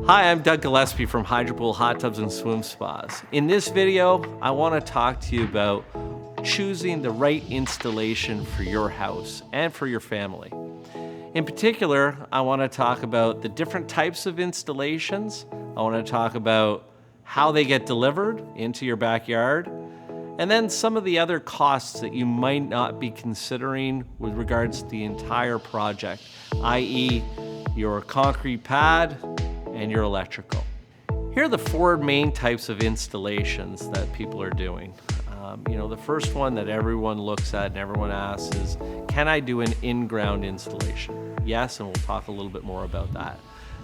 Hi, I'm Doug Gillespie from Hydropool Hot Tubs and Swim Spas. In this video, I want to talk to you about choosing the right installation for your house and for your family. In particular, I want to talk about the different types of installations. I want to talk about how they get delivered into your backyard, and then some of the other costs that you might not be considering with regards to the entire project, i.e. your concrete pad and your electrical. Here are the four main types of installations that people are doing. The first one that everyone looks at and everyone asks is, can I do an in-ground installation? Yes, and we'll talk a little bit more about that.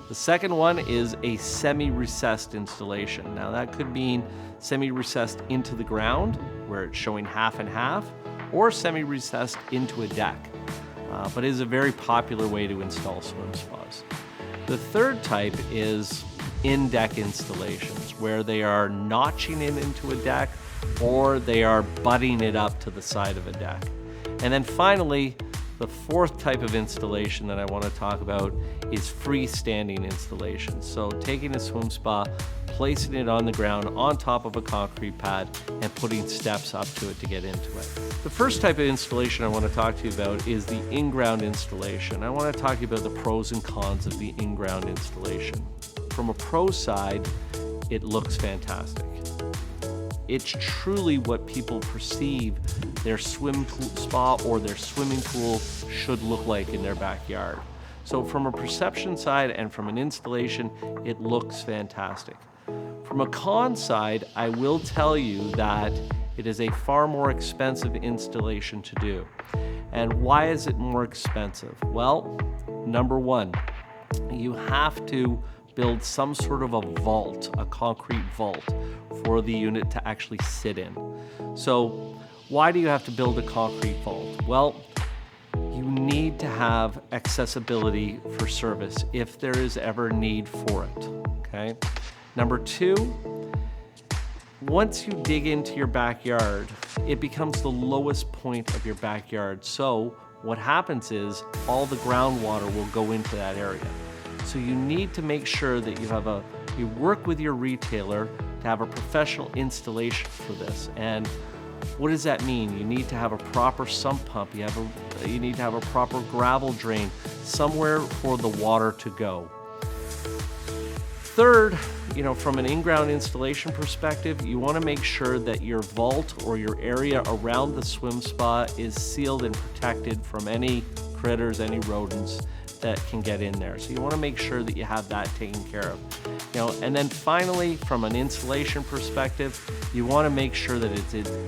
The second one is a semi-recessed installation. Now that could mean semi-recessed into the ground, where it's showing half and half, or semi-recessed into a deck, but it is a very popular way to install swim spas. The third type is in-deck installations, where they are notching it into a deck or they are butting it up to the side of a deck. And then finally, the fourth type of installation that I want to talk about is freestanding installation. So taking a swim spa, placing it on the ground on top of a concrete pad and putting steps up to it to get into it. The first type of installation I want to talk to you about is the in-ground installation. I want to talk to you about the pros and cons of the in-ground installation. From a pro side, it looks fantastic. It's truly what people perceive their swim pool spa or their swimming pool should look like in their backyard. So from a perception side and from an installation, it looks fantastic. From a con side, I will tell you that it is a far more expensive installation to do. And why is it more expensive? Well, number one, you have to build some sort of a vault, a concrete vault, for the unit to actually sit in. So why do you have to build a concrete vault? Well, you need to have accessibility for service if there is ever need for it, okay? Number two, once you dig into your backyard, it becomes the lowest point of your backyard. So what happens is all the groundwater will go into that area. So you need to make sure that you work with your retailer to have a professional installation for this. And what does that mean? You need to have a proper sump pump. You need to have a proper gravel drain, somewhere for the water to go. Third, from an in-ground installation perspective, you want to make sure that your vault or your area around the swim spa is sealed and protected from any critters, any rodents that can get in there. So you want to make sure that you have that taken care of. And then finally, from an insulation perspective, you want to make sure that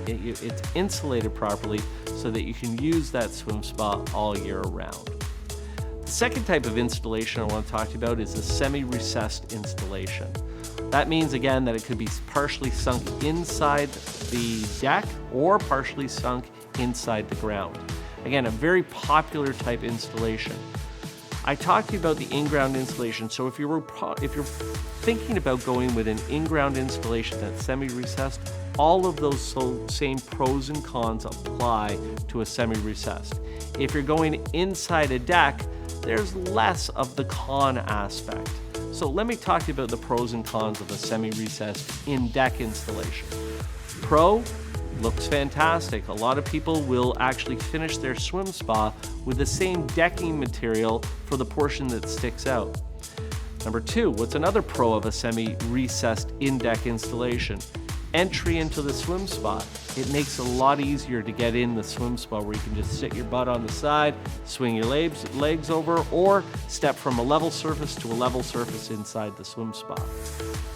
it's insulated properly so that you can use that swim spa all year round. The second type of installation I want to talk to you about is a semi-recessed installation. That means, again, that it could be partially sunk inside the deck or partially sunk inside the ground. Again, a very popular type installation. I talked to you about the in-ground installation, so if you're thinking about going with an in-ground installation that's semi-recessed, all of those same pros and cons apply to a semi-recessed. If you're going inside a deck, there's less of the con aspect. So let me talk to you about the pros and cons of a semi-recessed in-deck installation. Pro, looks fantastic. A lot of people will actually finish their swim spa with the same decking material for the portion that sticks out. Number two, what's another pro of a semi-recessed in-deck installation? Entry into the swim spa. It makes it a lot easier to get in the swim spa, where you can just sit your butt on the side, swing your legs over, or step from a level surface to a level surface inside the swim spa.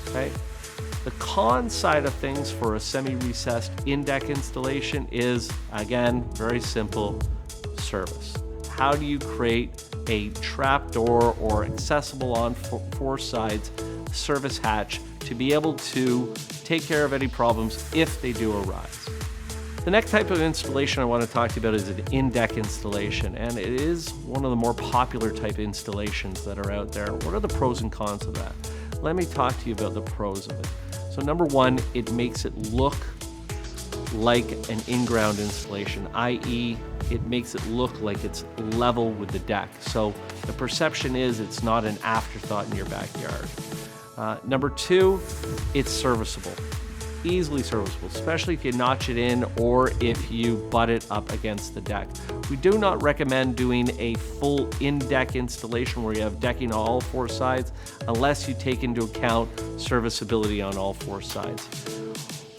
Okay? The con side of things for a semi-recessed in-deck installation is, again, very simple: service. How do you create a trapdoor or accessible on four sides service hatch to be able to take care of any problems if they do arise? The next type of installation I want to talk to you about is an in-deck installation, and it is one of the more popular type installations that are out there. What are the pros and cons of that? Let me talk to you about the pros of it. So number one, it makes it look like an in-ground installation, i.e. it makes it look like it's level with the deck. So the perception is it's not an afterthought in your backyard. Number two, it's serviceable. Easily serviceable, especially if you notch it in or if you butt it up against the deck. We do not recommend doing a full in-deck installation where you have decking on all four sides unless you take into account serviceability on all four sides.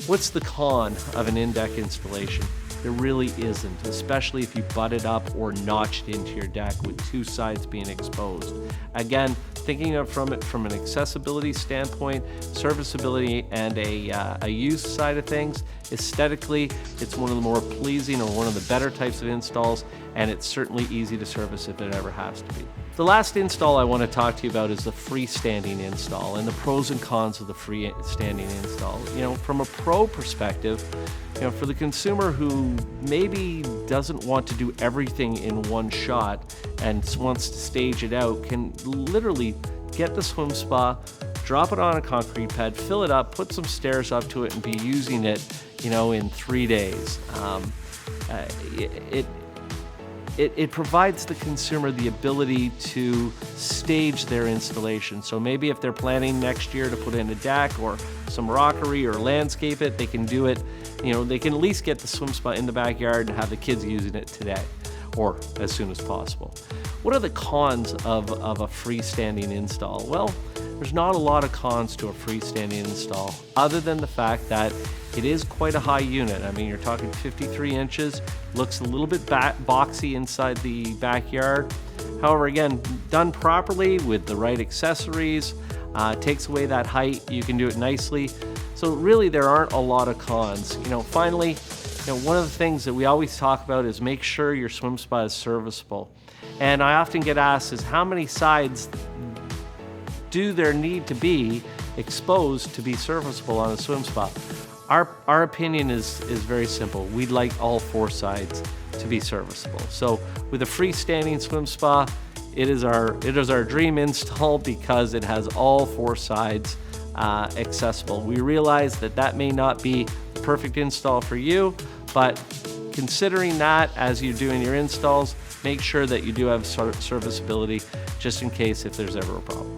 What's the con of an in-deck installation? There really isn't, especially if you butt it up or notch it into your deck with two sides being exposed. Again, thinking of from an accessibility standpoint, serviceability, and a use side of things, aesthetically, it's one of the more pleasing or one of the better types of installs, and it's certainly easy to service if it ever has to be. The last install I want to talk to you about is the freestanding install and the pros and cons of the freestanding install. You know, from a pro perspective, you know, for the consumer who maybe doesn't want to do everything in one shot and wants to stage it out, can literally get the swim spa, drop it on a concrete pad, fill it up, put some stairs up to it, and be using it, you know, in 3 days. It provides the consumer the ability to stage their installation. So maybe if they're planning next year to put in a deck or some rockery or landscape it, they can do it, you know, they can at least get the swim spa in the backyard and have the kids using it today or as soon as possible. What are the cons of a freestanding install? Well, there's not a lot of cons to a freestanding install other than the fact that it is quite a high unit. I mean, you're talking 53 inches, looks a little bit boxy inside the backyard. However, again, done properly with the right accessories, takes away that height, you can do it nicely. So really there aren't a lot of cons. You know, finally, you know, one of the things that we always talk about is make sure your swim spa is serviceable. And I often get asked is how many sides do there need to be exposed to be serviceable on a swim spa? Our opinion is very simple. We'd like all four sides to be serviceable. So with a freestanding swim spa, it is our dream install because it has all four sides accessible. We realize that may not be the perfect install for you, but considering that as you're doing your installs, make sure that you do have serviceability just in case if there's ever a problem.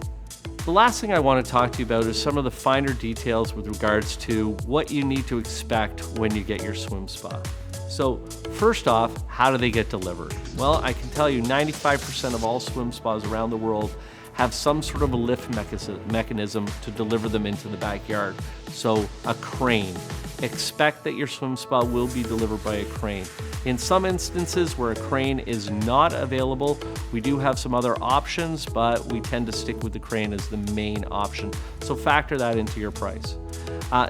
The last thing I want to talk to you about is some of the finer details with regards to what you need to expect when you get your swim spa. So first off, how do they get delivered? Well, I can tell you 95% of all swim spas around the world have some sort of a lift mechanism to deliver them into the backyard. So a crane. Expect that your swim spa will be delivered by a crane. In some instances where a crane is not available, we do have some other options, but we tend to stick with the crane as the main option. So factor that into your price.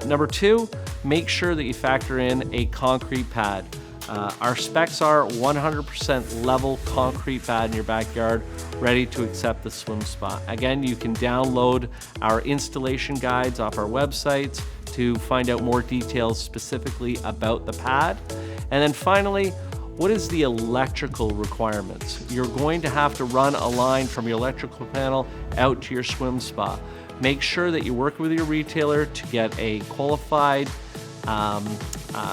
Number two, make sure that you factor in a concrete pad. Our specs are 100% level concrete pad in your backyard, ready to accept the swim spa. Again, you can download our installation guides off our websites to find out more details specifically about the pad. And then finally, what is the electrical requirements? You're going to have to run a line from your electrical panel out to your swim spa. Make sure that you work with your retailer to get a qualified,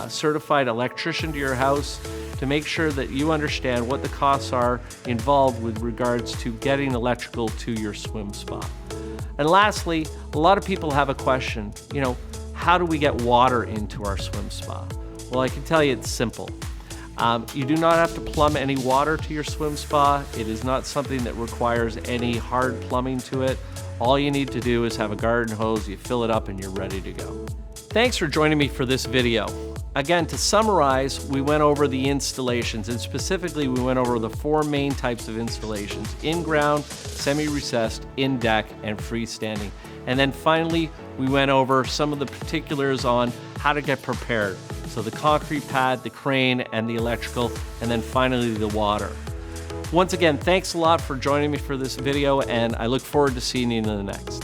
certified electrician to your house to make sure that you understand what the costs are involved with regards to getting electrical to your swim spa. And lastly, a lot of people have a question, you know, how do we get water into our swim spa? Well, I can tell you it's simple. You do not have to plumb any water to your swim spa. It is not something that requires any hard plumbing to it. All you need to do is have a garden hose, you fill it up, and you're ready to go. Thanks for joining me for this video. Again, to summarize, we went over the installations, and specifically we went over the four main types of installations: in-ground, semi-recessed, in-deck, and freestanding. And then finally, we went over some of the particulars on how to get prepared. So the concrete pad, the crane, and the electrical, and then finally the water. Once again, thanks a lot for joining me for this video, and I look forward to seeing you in the next.